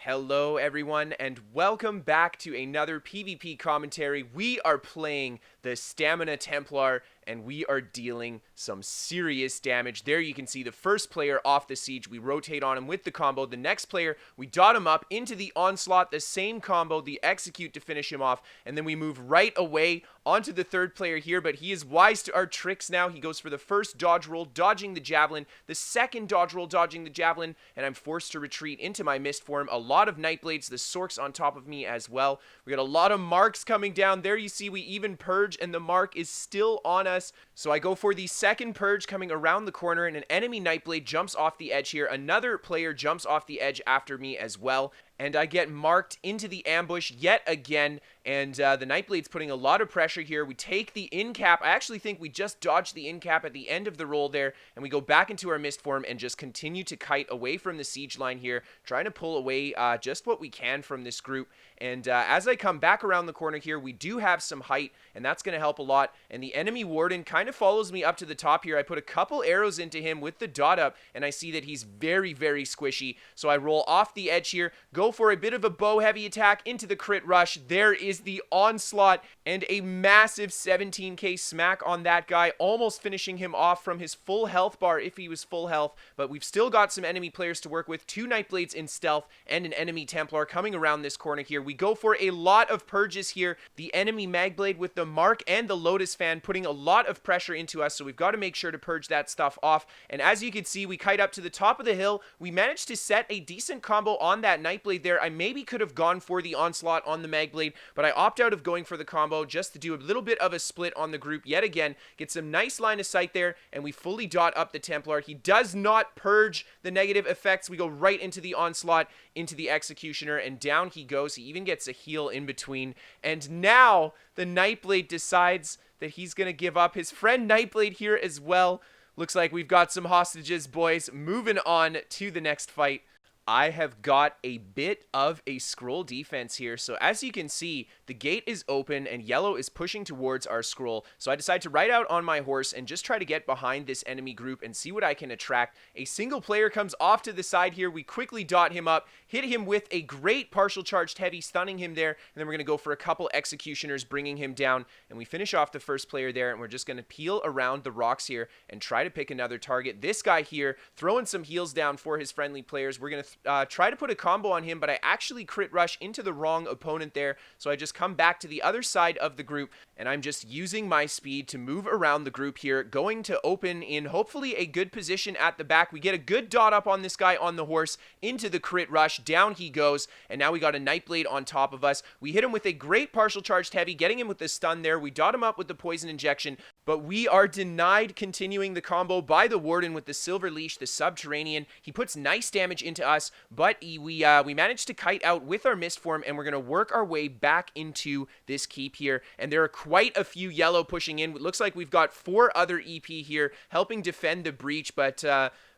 Hello everyone and welcome back to another PvP commentary. We are playing the Stamina Templar and we are dealing some serious damage. There you can see the first player off the siege. We rotate on him with the combo. The next player, we dot him up into the onslaught, the same combo, the execute to finish him off, and then we move right away onto the third player here, but he is wise to our tricks now. He goes for the first dodge roll, dodging the javelin, the second dodge roll, dodging the javelin, and I'm forced to retreat into my mist form. A lot of Nightblades, the Sorks on top of me as well. We got a lot of marks coming down. There you see we even purge and the mark is still on us. So I go for the second purge coming around the corner and an enemy Nightblade jumps off the edge here. Another player jumps off the edge after me as well. And I get marked into the ambush yet again, and the Nightblade's putting a lot of pressure here. We take the in cap. I actually think we just dodged the in cap at the end of the roll there, and we go back into our mist form and just continue to kite away from the siege line here, trying to pull away just what we can from this group. And as I come back around the corner here, we do have some height, and that's going to help a lot. And the enemy warden kind of follows me up to the top here. I put a couple arrows into him with the dot up, and I see that he's very, very squishy. So I roll off the edge here, go for a bit of a bow heavy attack into the crit rush. There is the onslaught and a massive 17k smack on that guy, almost finishing him off from his full health bar if he was full health. But we've still got some enemy players to work with, 2 Nightblades in stealth and an enemy Templar coming around this corner here. We go for a lot of purges here. The enemy Magblade with the Mark and the Lotus Fan putting a lot of pressure into us, so we've got to make sure to purge that stuff off. And as you can see, we kite up to the top of the hill. We managed to set a decent combo on that Nightblade there. I maybe could have gone for the onslaught on the Magblade, but I opt out of going for the combo just to do a little bit of a split on the group yet again. Get some nice line of sight there, and we fully dot up the Templar. He does not purge the negative effects. We go right into the onslaught, into the Executioner, and down he goes. He even gets a heal in between, and now the Nightblade decides that he's going to give up. His friend Nightblade here as well. Looks like we've got some hostages, boys. Moving on to the next fight. I have got a bit of a scroll defense here. So as you can see, the gate is open and yellow is pushing towards our scroll. So I decide to ride out on my horse and just try to get behind this enemy group and see what I can attract. A single player comes off to the side here. We quickly dot him up, hit him with a great partial charged heavy, stunning him there. And then we're going to go for a couple executioners, bringing him down. And we finish off the first player there. And we're just going to peel around the rocks here and try to pick another target. This guy here, throwing some heals down for his friendly players. We're going to try to put a combo on him, but I actually crit rush into the wrong opponent there, so I just come back to the other side of the group, and I'm just using my speed to move around the group here, going to open in hopefully a good position at the back. We get a good dot up on this guy on the horse, into the crit rush, down he goes, and now we got a Nightblade on top of us. We hit him with a great partial charged heavy, getting him with the stun there. We dot him up with the poison injection, but we are denied continuing the combo by the warden with the silver leash, the subterranean. He puts nice damage into us, but we managed to kite out with our mist form, and we're going to work our way back into this keep here. And there are quite a few yellow pushing in. It looks like we've got 4 other EP here helping defend the breach, but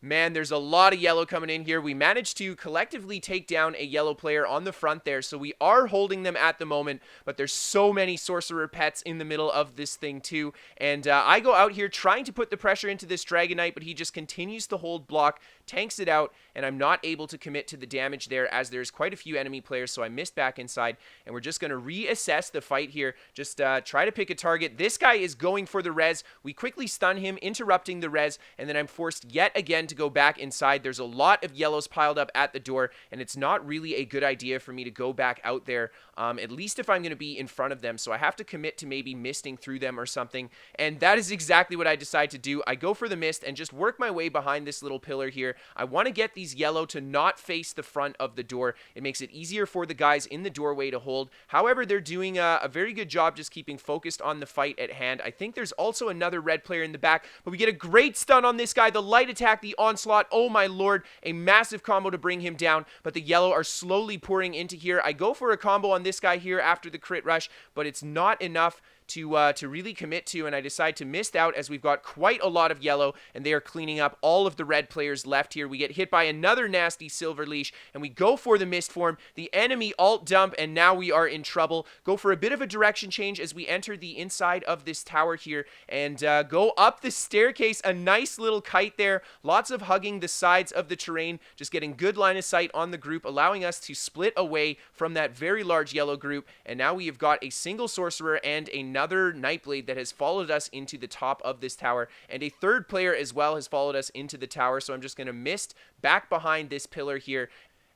man, there's a lot of yellow coming in here. We managed to collectively take down a yellow player on the front there, so we are holding them at the moment, but there's so many sorcerer pets in the middle of this thing too. And I go out here trying to put the pressure into this Dragon Knight, but he just continues to hold block, tanks it out, and I'm not able to commit to the damage there as there's quite a few enemy players, so I missed back inside, and we're just going to reassess the fight here. Just try to pick a target. This guy is going for the res. We quickly stun him, interrupting the res, and then I'm forced yet again to go back inside. There's a lot of yellows piled up at the door, and it's not really a good idea for me to go back out there, at least if I'm going to be in front of them, so I have to commit to maybe misting through them or something, and that is exactly what I decide to do. I go for the mist and just work my way behind this little pillar here. I want to get these yellow to not face the front of the door. It makes it easier for the guys in the doorway to hold. However, they're doing a very good job just keeping focused on the fight at hand. I think there's also another red player in the back, but we get a great stun on this guy. The light attack, the onslaught, oh my lord, a massive combo to bring him down, but the yellow are slowly pouring into here. I go for a combo on this guy here after the crit rush, but it's not enough to really commit to, and I decide to miss out as we've got quite a lot of yellow, and they are cleaning up all of the red players left here. We get hit by another nasty silver leash, and we go for the mist form. The enemy alt dump, and now we are in trouble. Go for a bit of a direction change as we enter the inside of this tower here, and go up the staircase. A nice little kite there. Lots of hugging the sides of the terrain, just getting good line of sight on the group, allowing us to split away from that very large yellow group. And now we have got a single sorcerer and another Nightblade that has followed us into the top of this tower, and a third player as well has followed us into the tower. So I'm just going to mist back behind this pillar here,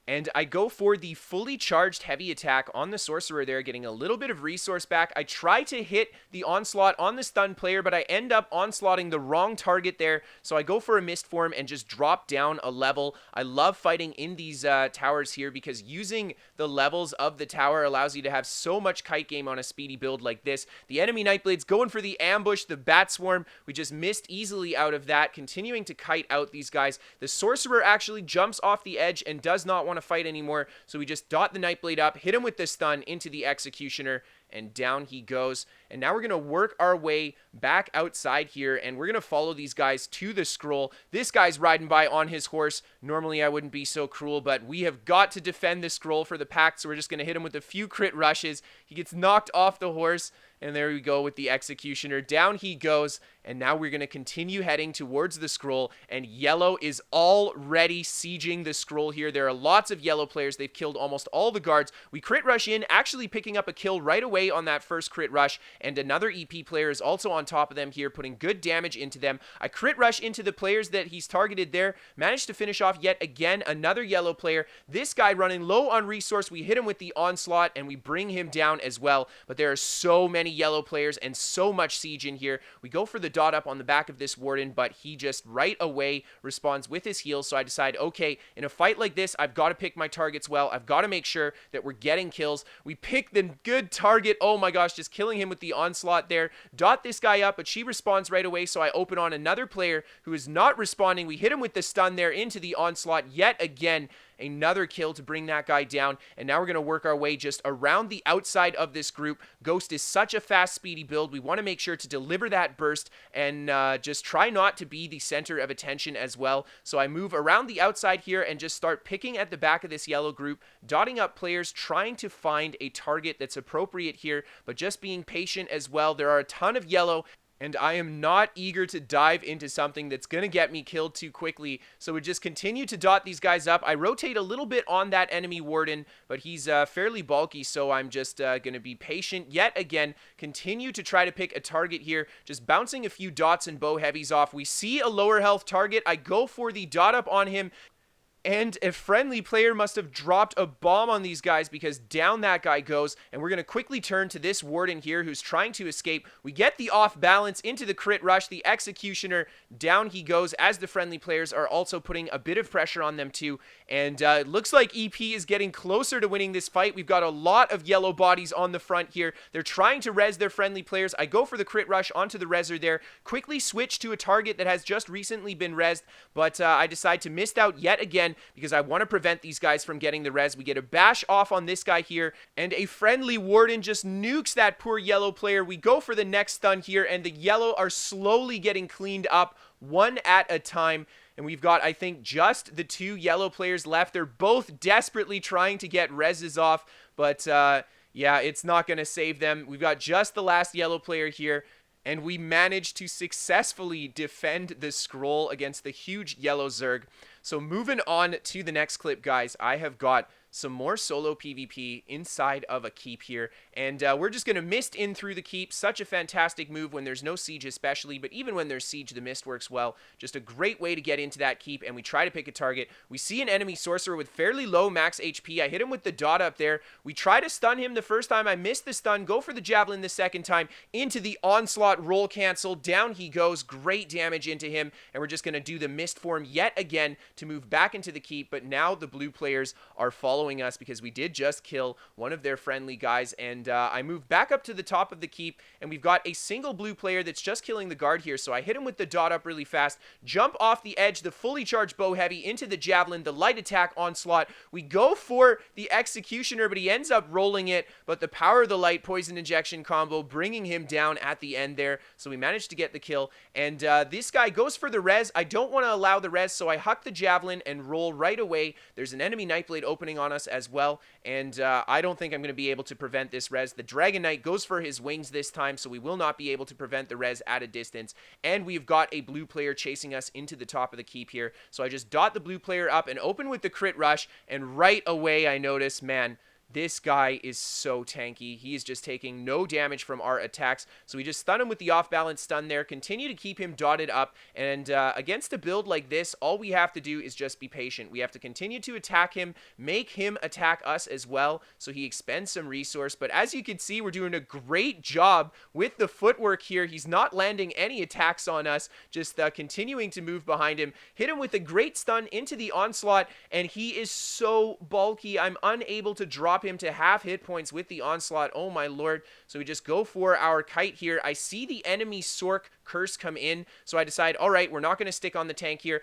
and I go for the fully charged heavy attack on the sorcerer there, getting a little bit of resource back. I try to hit the onslaught on the stunned player, but I end up onslaughting the wrong target there. So I go for a mist form and just drop down a level. I love fighting in these towers here, because using the levels of the tower allows you to have so much kite game on a speedy build like this. The enemy Nightblade's going for the ambush, the bat swarm. We just missed easily out of that, continuing to kite out these guys. The sorcerer actually jumps off the edge and does not want to fight anymore, so we just dot the Nightblade up, hit him with the stun into the executioner, and down he goes. And now we're going to work our way back outside here, and we're going to follow these guys to the scroll. This guy's riding by on his horse. Normally I wouldn't be so cruel, but we have got to defend the scroll for the pact, so we're just going to hit him with a few crit rushes. He gets knocked off the horse, and there we go with the executioner. Down he goes, and now we're going to continue heading towards the scroll, and yellow is already sieging the scroll here. There are lots of yellow players. They've killed almost all the guards. We crit rush in, actually picking up a kill right away on that first crit rush, and another EP player is also on top of them here, putting good damage into them. I crit rush into the players that he's targeted there, managed to finish off yet again another yellow player. This guy running low on resource, we hit him with the onslaught, and we bring him down as well. But there are so many yellow players and so much siege in here. We go for the dot up on the back of this warden, but he just right away responds with his heals. So I decide, okay, in a fight like this, I've got to pick my targets well. I've got to make sure that we're getting kills. We pick the good target. Oh my gosh, just killing him with the onslaught there. Dot this guy up, but she responds right away, so I open on another player who is not responding. We hit him with the stun there into the onslaught yet again. Another kill to bring that guy down, and now we're going to work our way just around the outside of this group. Ghost is such a fast, speedy build. We want to make sure to deliver that burst and just try not to be the center of attention as well. So I move around the outside here and just start picking at the back of this yellow group, dotting up players, trying to find a target that's appropriate here, but just being patient as well. There are a ton of yellow, and I am not eager to dive into something that's going to get me killed too quickly. So we just continue to dot these guys up. I rotate a little bit on that enemy warden, but he's fairly bulky, so I'm just going to be patient yet again. Continue to try to pick a target here, just bouncing a few dots and bow heavies off. We see a lower health target. I go for the dot up on him, and a friendly player must have dropped a bomb on these guys, because down that guy goes. And we're going to quickly turn to this warden here who's trying to escape. We get the off balance into the crit rush. The executioner, down he goes, as the friendly players are also putting a bit of pressure on them too. And it looks like EP is getting closer to winning this fight. We've got a lot of yellow bodies on the front here. They're trying to res their friendly players. I go for the crit rush onto the reser there. Quickly switch to a target that has just recently been resed, but I decide to miss out yet again, because I want to prevent these guys from getting the res. We get a bash off on this guy here, and a friendly warden just nukes that poor yellow player. We go for the next stun here, and the yellow are slowly getting cleaned up one at a time. And we've got, I think, just the two yellow players left. They're both desperately trying to get reses off, but yeah, it's not going to save them. We've got just the last yellow player here, and we managed to successfully defend the scroll against the huge yellow Zerg. So moving on to the next clip, guys, I have got some more solo PvP inside of a keep here, and we're just going to mist in through the keep. Such a fantastic move when there's no siege especially, but even when there's siege, the mist works well. Just a great way to get into that keep, and we try to pick a target. We see an enemy sorcerer with fairly low max HP. I hit him with the dot up there. We try to stun him the first time. I missed the stun. Go for the javelin the second time. Into the onslaught, roll cancel. Down he goes. Great damage into him, and we're just going to do the mist form yet again to move back into the keep, but now the blue players are following following us because we did just kill one of their friendly guys, and I moved back up to the top of the keep, and we've got a single blue player that's just killing the guard here, so I hit him with the dot up really fast, jump off the edge, the fully charged bow heavy into the javelin, the light attack onslaught. We go for the executioner, but he ends up rolling it, but the power of the light poison injection combo bringing him down at the end there, so we managed to get the kill, and this guy goes for the res. I don't want to allow the res, so I huck the javelin and roll right away. There's an enemy Nightblade opening on us as well, and I don't think I'm going to be able to prevent this res. The Dragon Knight goes for his wings this time, so we will not be able to prevent the res at a distance, and we've got a blue player chasing us into the top of the keep here, so I just dot the blue player up and open with the crit rush, and right away I notice, man, this guy is so tanky. He is just taking no damage from our attacks. So we just stun him with the off-balance stun there, continue to keep him dotted up, and against a build like this, all we have to do is just be patient. We have to continue to attack him, make him attack us as well, so he expends some resource. But as you can see, we're doing a great job with the footwork here. He's not landing any attacks on us, just continuing to move behind him. Hit him with a great stun into the onslaught, and he is so bulky. I'm unable to drop him to half hit points with the onslaught. Oh my lord. So we just go for our kite here. I see the enemy Sork curse come in, so I decide, all right, we're not going to stick on the tank here.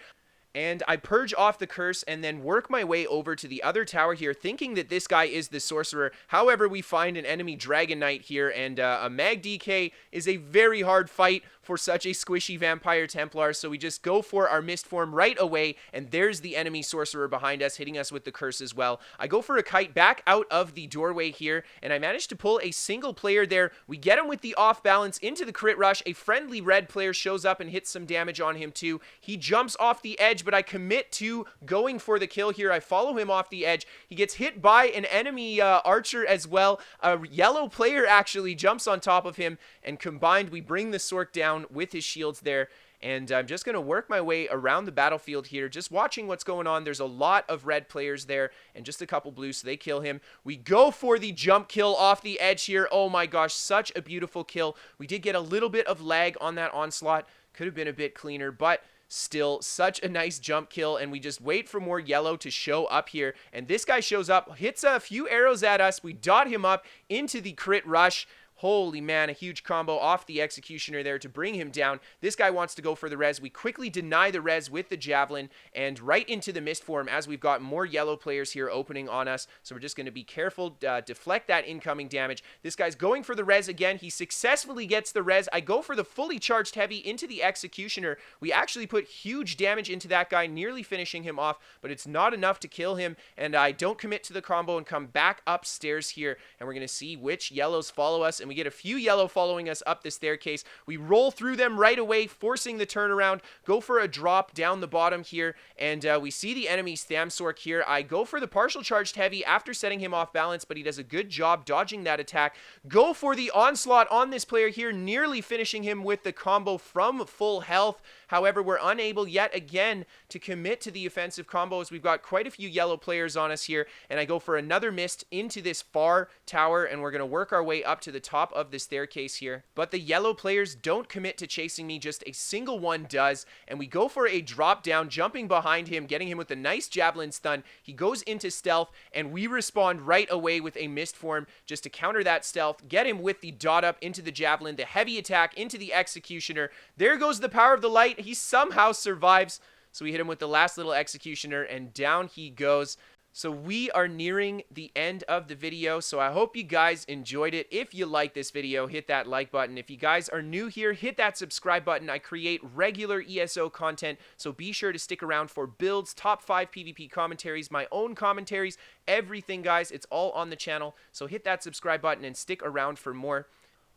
And I purge off the curse and then work my way over to the other tower here, thinking that this guy is the sorcerer. However, we find an enemy Dragon Knight here, and a Mag DK is a very hard fight for such a squishy Vampire Templar, so we just go for our Mist Form right away, and there's the enemy sorcerer behind us, hitting us with the curse as well. I go for a kite back out of the doorway here, and I manage to pull a single player there. We get him with the off balance into the crit rush. A friendly red player shows up and hits some damage on him too. He jumps off the edge, but I commit to going for the kill here. I follow him off the edge. He gets hit by an enemy archer as well. A yellow player actually jumps on top of him, and combined we bring the Sork down with his shields there. And I'm just going to work my way around the battlefield here, just watching what's going on. There's a lot of red players there and just a couple blue, so they kill him. We go for the jump kill off the edge here. Oh my gosh, such a beautiful kill. We did get a little bit of lag on that onslaught. Could have been a bit cleaner, but still such a nice jump kill, and we just wait for more yellow to show up here, and this guy shows up, hits a few arrows at us. We dot him up into the crit rush. Holy man, a huge combo off the executioner there to bring him down. This guy wants to go for the res. We quickly deny the res with the javelin and right into the mist form as we've got more yellow players here opening on us. So we're just going to be careful, deflect that incoming damage. This guy's going for the res again. He successfully gets the res. I go for the fully charged heavy into the executioner. We actually put huge damage into that guy, nearly finishing him off, but it's not enough to kill him, and I don't commit to the combo and come back upstairs here, and we're going to see which yellows follow us, and we get a few yellow following us up the staircase. We roll through them right away, forcing the turnaround, go for a drop down the bottom here, and we see the enemy Stamsork here. I go for the partial charged heavy after setting him off balance, but he does a good job dodging that attack. Go for the onslaught on this player here, nearly finishing him with the combo from full health. However, we're unable yet again to commit to the offensive combos. We've got quite a few yellow players on us here, and I go for another mist into this far tower, and we're going to work our way up to the top of the staircase here. But the yellow players don't commit to chasing me, just a single one does, and we go for a drop down, jumping behind him, getting him with a nice javelin stun. He goes into stealth, and we respond right away with a mist form just to counter that stealth, get him with the dot up into the javelin, the heavy attack into the executioner. There goes the power of the light. He somehow survives, so we hit him with the last little executioner, and down he goes. So we are nearing the end of the video, so I hope you guys enjoyed it. If you like this video, hit that like button. If you guys are new here, hit that subscribe button. I create regular ESO content, so be sure to stick around for builds, top 5 PvP commentaries, my own commentaries, everything, guys. It's all on the channel, so hit that subscribe button and stick around for more.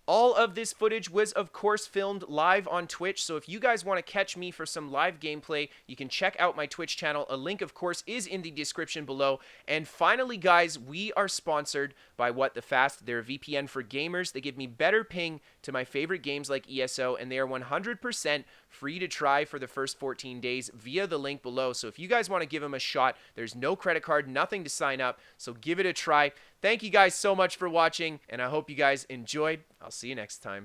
All of this footage was, of course, filmed live on Twitch, so if you guys want to catch me for some live gameplay, you can check out my Twitch channel. A link, of course, is in the description below. And finally, guys, we are sponsored by What the Fast. They're a VPN for gamers. They give me better ping to my favorite games like ESO, and they are 100% free to try for the first 14 days via the link below. So if you guys want to give them a shot, there's no credit card, nothing to sign up, so give it a try. Thank you guys so much for watching, and I hope you guys enjoyed. I'll see you next time.